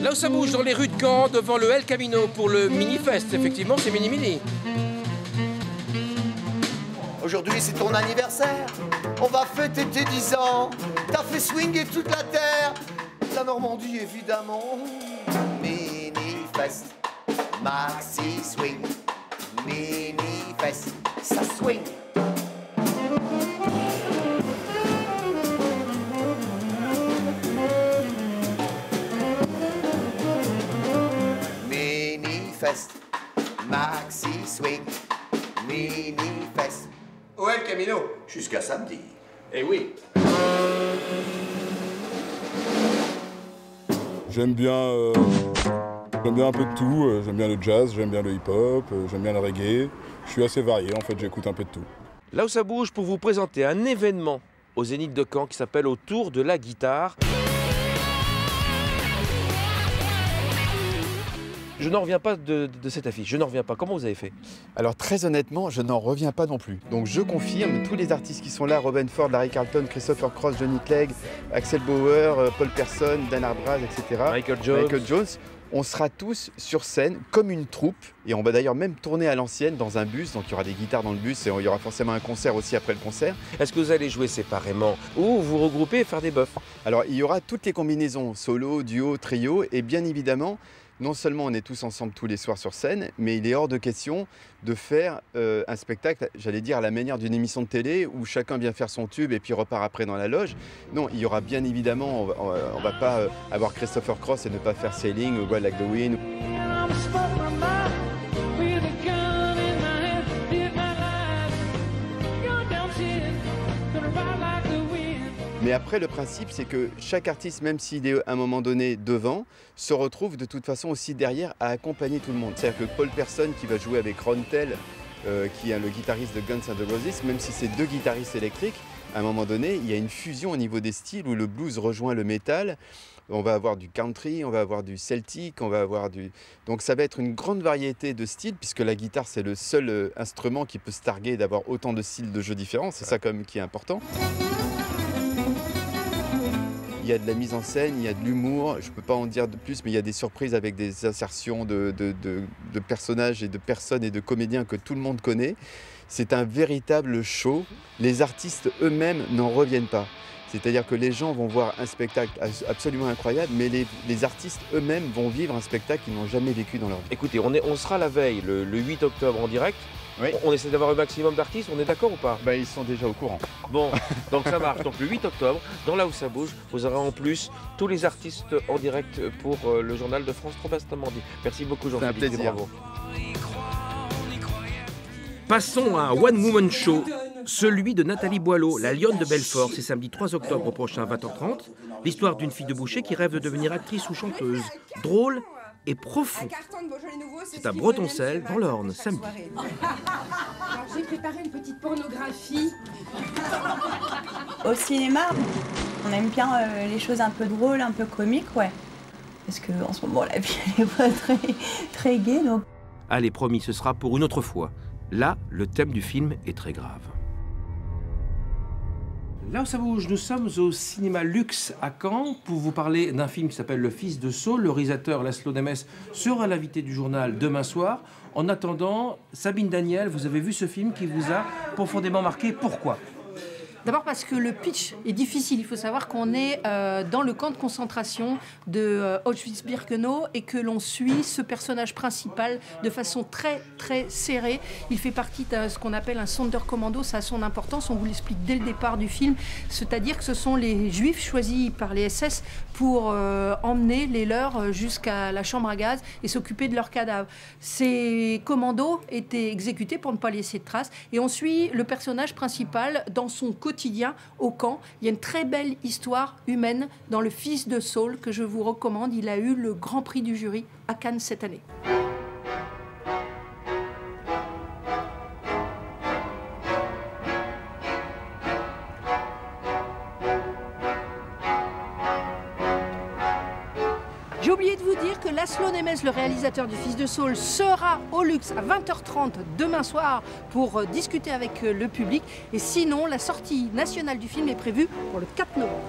Là où ça bouge dans les rues de Caen, devant le El Camino pour le Mini-Fest. Effectivement, c'est mini-mini. Aujourd'hui, c'est ton anniversaire. On va fêter tes 10 ans. T'as fait swinger toute la terre. La Normandie, évidemment. Mini-Fest, maxi swing. Mini-Fest, ça swing. Mini-Fest, maxi swing. Mini-Fest. Au El Camino. Jusqu'à samedi. Eh oui. J'aime bien un peu de tout. J'aime bien le jazz, j'aime bien le hip-hop, j'aime bien le reggae. Je suis assez varié, en fait, j'écoute un peu de tout. Là où ça bouge pour vous présenter un événement au Zénith de Caen qui s'appelle Autour de la guitare. Je n'en reviens pas de cette affiche, je n'en reviens pas. Comment vous avez fait? Alors très honnêtement, je n'en reviens pas non plus. Donc je confirme, tous les artistes qui sont là, Robin Ford, Larry Carlton, Christopher Cross, Johnny Clegg, Axel Bauer, Paul Persson, Dan Arbraz, etc. Michael Jones. On sera tous sur scène comme une troupe et on va d'ailleurs même tourner à l'ancienne dans un bus. Donc il y aura des guitares dans le bus et il y aura forcément un concert aussi après le concert. Est-ce que vous allez jouer séparément ou vous regrouper et faire des buffs? Alors il y aura toutes les combinaisons, solo, duo, trio et bien évidemment, non seulement on est tous ensemble tous les soirs sur scène, mais il est hors de question de faire un spectacle, j'allais dire à la manière d'une émission de télé où chacun vient faire son tube et puis repart après dans la loge. Non, il y aura bien évidemment, on va pas avoir Christopher Cross et ne pas faire Sailing ou Wild Like the Wind. Mais après, le principe, c'est que chaque artiste, même s'il est à un moment donné devant, se retrouve de toute façon aussi derrière à accompagner tout le monde. C'est-à-dire que Paul Persson, qui va jouer avec Ron Tell, qui est le guitariste de Guns N' Roses, même si c'est deux guitaristes électriques, à un moment donné, il y a une fusion au niveau des styles où le blues rejoint le métal. On va avoir du country, on va avoir du celtique, on va avoir du... Donc ça va être une grande variété de styles, puisque la guitare, c'est le seul instrument qui peut se targuer d'avoir autant de styles de jeux différents. C'est ça quand même qui est important. Il y a de la mise en scène, il y a de l'humour, je ne peux pas en dire de plus, mais il y a des surprises avec des insertions de personnages et de personnes et de comédiens que tout le monde connaît. C'est un véritable show. Les artistes eux-mêmes n'en reviennent pas. C'est-à-dire que les gens vont voir un spectacle absolument incroyable, mais les artistes eux-mêmes vont vivre un spectacle qu'ils n'ont jamais vécu dans leur vie. Écoutez, on sera la veille, le 8 octobre en direct. Oui. On essaie d'avoir un maximum d'artistes, on est d'accord ou pas? Ils sont déjà au courant. Bon, donc ça marche. Donc le 8 octobre, dans Là où ça bouge, vous aurez en plus tous les artistes en direct pour le journal de France 3 Normandie. Merci beaucoup Jean-Philippe. C'est un plaisir. Bravo. Passons à un one-woman show, celui de Nathalie Boileau, la lionne de Belfort. C'est samedi 3 octobre prochain à 20h30. L'histoire d'une fille de boucher qui rêve de devenir actrice ou chanteuse. Drôle et profond. C'est à Bretonçel, dans l'Orne, samedi. J'ai préparé une petite pornographie. Au cinéma, on aime bien les choses un peu drôles, un peu comiques, ouais. Parce qu'en ce moment, la vie, elle n'est pas très gaie, donc... Allez, promis, ce sera pour une autre fois. Là, le thème du film est très grave. Là où ça bouge, nous sommes au cinéma Luxe à Caen pour vous parler d'un film qui s'appelle Le Fils de Saul. Le réalisateur Laszlo Nemes sera l'invité du journal demain soir. En attendant, Sabine Daniel, vous avez vu ce film qui vous a profondément marqué. Pourquoi ? D'abord parce que le pitch est difficile. Il faut savoir qu'on est dans le camp de concentration de Auschwitz-Birkenau et que l'on suit ce personnage principal de façon très très serrée. Il fait partie de ce qu'on appelle un Sonderkommando. Ça a son importance, on vous l'explique dès le départ du film. C'est-à-dire que ce sont les Juifs choisis par les SS pour emmener les leurs jusqu'à la chambre à gaz et s'occuper de leurs cadavres. Ces commandos étaient exécutés pour ne pas laisser de traces et on suit le personnage principal dans son quotidien au camp. Il y a une très belle histoire humaine dans Le Fils de Saul que je vous recommande. Il a eu le Grand Prix du jury à Cannes cette année. J'ai oublié de vous dire que Laszlo Nemes, le réalisateur du Fils de Saul, sera au Luxe à 20h30 demain soir pour discuter avec le public. Et sinon, la sortie nationale du film est prévue pour le 4 novembre.